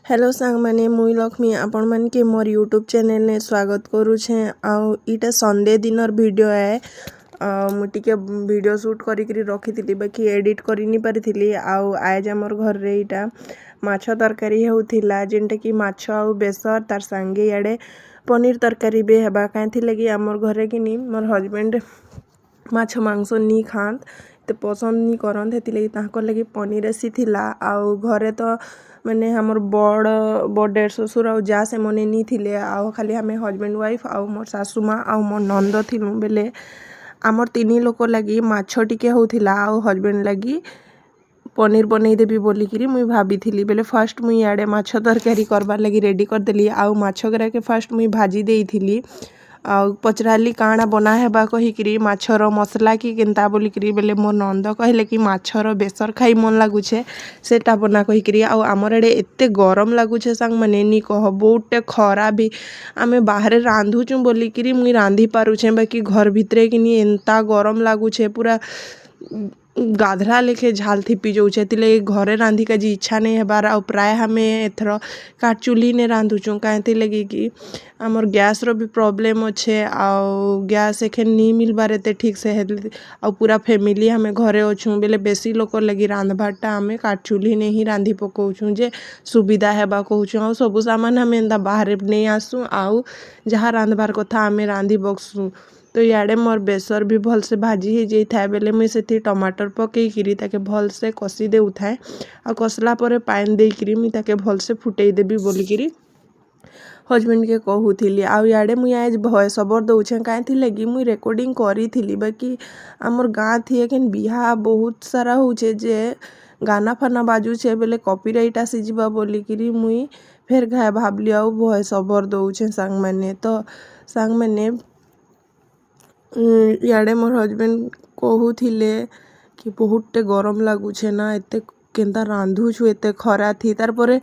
Hello सांग माने मुई लक्ष्मी आपण मन के मोर यूट्यूब चैनल ने स्वागत करुछे। आउ इटा संडे दिनर वीडियो है। मुझे वीडियो शूट करी रखी बाकी एडिट करी नहीं पारी। आउ आज आमर घर रे इटा माछ तरकारी होउथिला जेनटा कि माछ आउ बेसर तार संगे याडे पनीर तरकारी भी हेबा कांथि लगी आमर घरे कि नी मोर हस्बैंड माछ मांस नी खात तो पसंद नी करन हेति लगी तांको लगी पनीर आसी थिला। आउ घरे तो माने हमर बड़ डेढ़ ससुर आउ जा से मने नी थिले आउ खाली हमें हस्बैंड वाइफ आउ मोर सासू माँ आउ मोर नंद थिलु बेले आमर तीन लोक लगी माछ टिके होउथिला आउ हस्बैंड लगी पनीर बनई देबी बोलिकी मुई भाभी थी बेले फर्स्ट मुई याडे माछ तरकारी करबार लगी रेडी करदेली आउ माछ गरा के फर्स्ट मुई भाजी देइथिली आउ पचराली काଣା बना हेबा कहिकरी माछर मसला कि केनता बोलिकरी बेले मोर नंद कहले कि माछर बेसर खाई मन लागुछे सेटा बना कहिकरी आउ आमर एडे एते गरम लागुछे सांग माने नी कह बहुते खरा भी आमे बाहरे रांधुचु बोलिकरी मुई रांधी पारुछे बाकी घर भितरे कि नी एंता गरम लागुछे पूरा गाधरा लेखे झाल थिपी जाऊे तिले घरे रांधी का जी इच्छा नहीं हेबार आउ प्राय हमें एथर काट चुली ने रांधुचु कहीं लगी कि आमर गैस रो भी प्रॉब्लम अच्छे आउ गैस एखेन नहीं मिलबार एते ठीक से आउ पूरा फैमिली हमें घरे अच्छु बेले बेसी लोक लगी रांधबारटा आमे काट चुली ने ही रांधी पकाउछु जे सुविधा हेबा कहूछु आउ सबु सामान हमें एंता बाहर नहीं आसु आउ जहाँ रांधबार कथा आमे रांधी बक्सु। तो याडे मोर बेसर भी भल से भाजी ही जाई थाए बेले मुई सेठी टमाटर पकई किरी ताके भल से कसी देउ थाए आ कसला परे पानी देई किरी मुई ताके भल से फुटई देबी बोलिकिरी हस्बैंड के कहूथिली। आउ याडे मुई आज भॉइस ओवर दउछे कांथि लगी मुई रेकॉर्डिंग करी थिली बाकी आमर गाँ थी एखन बिहा बहुत सारा होउछे जे गाना फाना बाजुछे बेले कॉपीराइट आसीजिबा बोलिकिरी मुई फेर घाय भाबली आउ भॉइस ओवर दउछे सांग माने। तो सांग माने याडे मोर हस्बैंड कहूथिले कि बहुते गरम लागुछे ना एते केनता रांधुछु एते खरा थी तार परे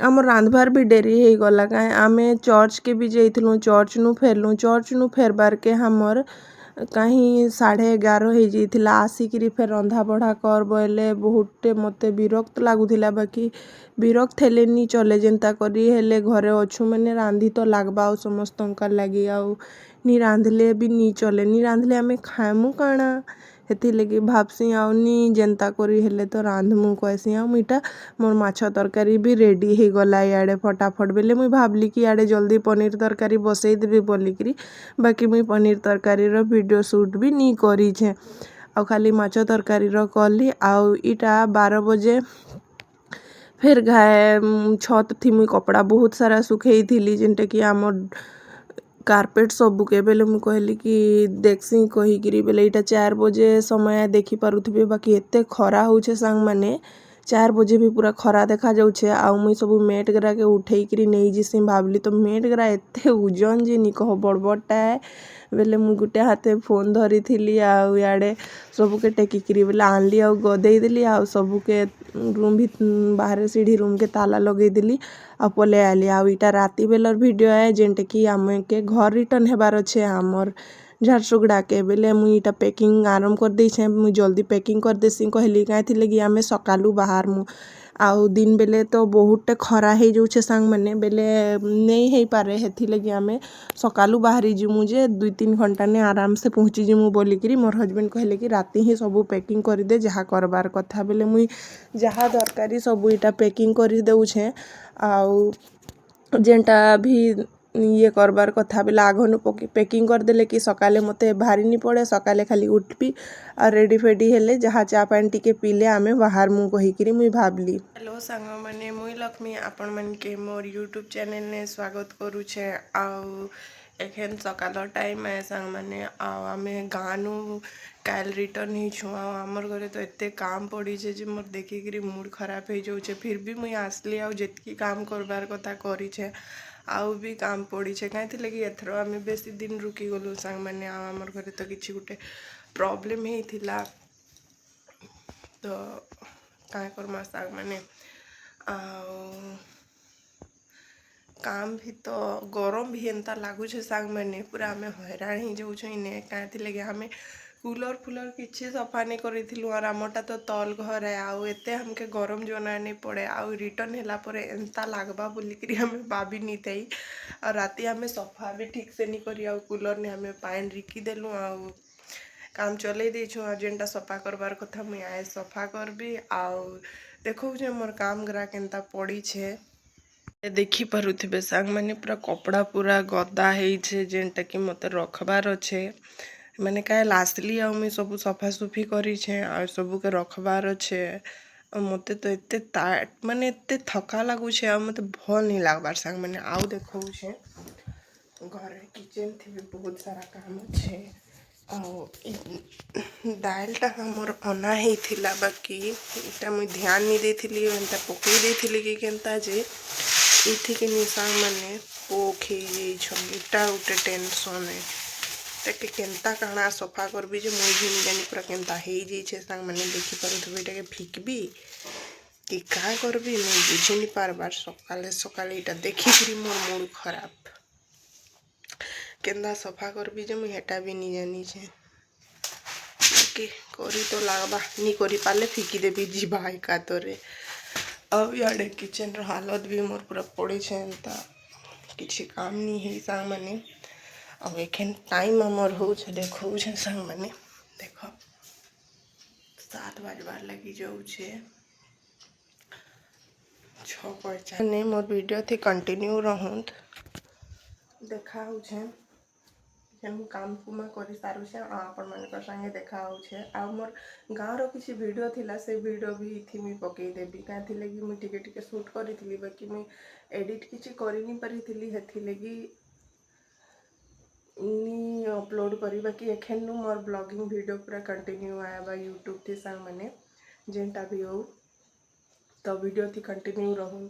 आमर रांधबार भी डेरी हे गला काए आमे चर्च के भी जाइथिलु चर्च नु फेरलु चर्च नु फेरबार के हमर कहीं 11:30 हो जाइथिला आसिकिरी फेर रंधा बढ़ा कर बोले बहुते मते विरक्त लागुथिला बाकी विरक्त हेले नी चले जेनता करी हेले घरे अच्छु माने रांधी तो लागबा आउ समस्तंकर लगी आउ नी रांधले भी नी चले नी रांधले आमे खाएमु काଣା हेति लगी भाबसी आउ नी जेनता करी हेले तो रांधमु कहसी आउ मीठा मोर माछ तरकारी भी रेडी हे गला याडे फटाफट बेले मुई भाबली कि याडे जल्दी पनीर तरकारी बसई देबी बोलिकरी बाकी मुई पनीर तरकारी रो वीडियो शूट भी नी करी छे आउ खाली माछ तरकारी रो कली आउ इटा 12 बजे फिर घाए छत थी मुई कपड़ा बहुत सारा सुखेई थिली जेनटा कि आमर कार्पेट सबू के बेले मुई कहली कि देखसी कहिकिरी बेले इटा 4 बजे समय देखी पारुथिबे बाकी एते खरा होउछे सांग माने 4 बजे भी पूरा खरा देखा जाउछे आउ मुई सबू मेट गरा के उठेइकिरी नहीं जिसी भाबली तो मेट गरा एते उजन जे नी कह बड़बड़टा है बेले मुई गुटे हाथे फोन धरी थिली आउ याडे सबुके टेकिकिरी बेले आनली आउ गदेई देली आउ सबुके रूम भी बाहर सीढ़ी रूम के ताला लगई देली आ पले आली आउ इटा राती बेलर वीडियो है जेनटे कि आमे के घर रिटर्न हेबार अच्छे आमर झारसुगुड़ा के बेले मुई इटा पैकिंग आरंभ कर देइछे मुई जल्दी पैकिंग कर देसी कहली कांथि लगी आमे सकालू बाहर मु आउ दिन बेले तो बहुते खरा हे जाउछे सांग माने बेले नहीं हे पारे हेथि लगी आमे सकालू बाहरी जिमु जे 2-3 घंटा ने आराम से पहुंची जिमु बोलिकिरी मोर हस्बैंड कहले कि राती ही सबू पैकिंग कर दे जहाँ करबार कथा बेले मुई जहाँ दरकारी सबू इटा पैकिंग कर देउछे आउ जेनटा भी ये करबार कथा बेले आघनु पैकिंग कर देले कि सकाले मते भारी नी पड़े सकाले खाली उठबी और रेडी फेडी हेले जहाँ चा पानी टिके पीले आमे बाहर मु कहिकिरी मुई भाबली। हेलो सांग माने मुई लक्ष्मी आपण मन के मोर यूट्यूब चैनल ने स्वागत करुछे आउ एखेन सकाल टाइम है सांग माने आउ आमे गानु काल रिटर्न ही छु आउ आमर घरे तो एते काम पड़ी छे जे मोर देखिकिरी मूड खराब हे जाउछे फिर भी मुई आसली आउ जेतकी काम करबार कथा करी छे आउ भी काम पड़ी छे कांथि लगी एथर आमे बेसी दिन रुकी गलु सांग माने आउ आमर घरे तो किछि गुटे प्रॉब्लम ही थिला तो काय करमा सांग माने आउ काम भी तो गरम भी एंता लागुछे सांग माने पूरा आमे हैरान ही जाउछु इने कांथि लगी आमे कूलर फुलर किसी सफा नहीं करूँ और आमटा तो तल घर है आउ एते हमके गरम जना नहीं पड़े आउ रिटर्न होला परे एंता लागबा बोलिकी हमें भाभी नहीं थी और राति हमें सफा भी ठीक से नहीं करी आउ कूलर ने हमें पानी रिकी देलु आउ काम चले देछु और जेनटा सफा करबार कथा मुई आए सफा करबी आउ देखो मोर काम ग्रा केनता पड़ी छे देखी पारुथिबे सांग माने पूरा कपड़ा पूरा गदा है जेनटा कि मते रखबार अच्छे मैंने क्या लास्टली आ मुई सब सफासुफी करी आ सबू के रखबार अच्छे मते तो एते माने एते थका लगुचे आ मते भल नहीं लगबार सांग माने आउ देखो घर किचन थी भी बहुत सारा काम अच्छे दालटा मोर अना होता बाकी इटा मुई ध्यान नहीं देथिली एंता पकई देथिली कि केनता जे इठिके निशांग माने पोख इटा गोटे टेंशन है ताके केनता काना सफा करबी जे मुई भी नहीं जानी पूरा केनता हो जाइए सांग माने देखी पारुथबे एटाके फिकबी कि का करबी मुई बुझी नहीं पारबार सकाले सकाले इटा देखिकी मोर मूड खराब केनता सफा करबी जे मुई हेटा भी नहीं जानी छे बाकी करी तो लागबा नहीं करी पाले फिकी देबी जीवा एकातरे अब याडे किचन रो हालत भी मोर पूरा पड़ी छे एंता किसी काम नहीं है सांग माने अब एखन टाइम आमर हो देखो सांग माने देख 7 बजबार लगी जाऊे 6:50 ने मोर वीडियो थी कंटिन्यू रहूँ देखा काम कुमा कर सारू आपण मान संगे देखा आ मोर गाँव किसी वीडियो थिला से वीडियो भी थी मुई पकईदेवी क्या लगी मुई टिके शूट करी बाकी मुई एडिट किसी कर नहीं पारी हेथि लगी अपलोड करी बाकी एखन मोर ब्लॉगिंग वीडियो पूरा कंटिन्यू आया यूट्यूब थी सांग माने जेनटा भी हो तो वीडियो थी कंटिन्यू रहूँ।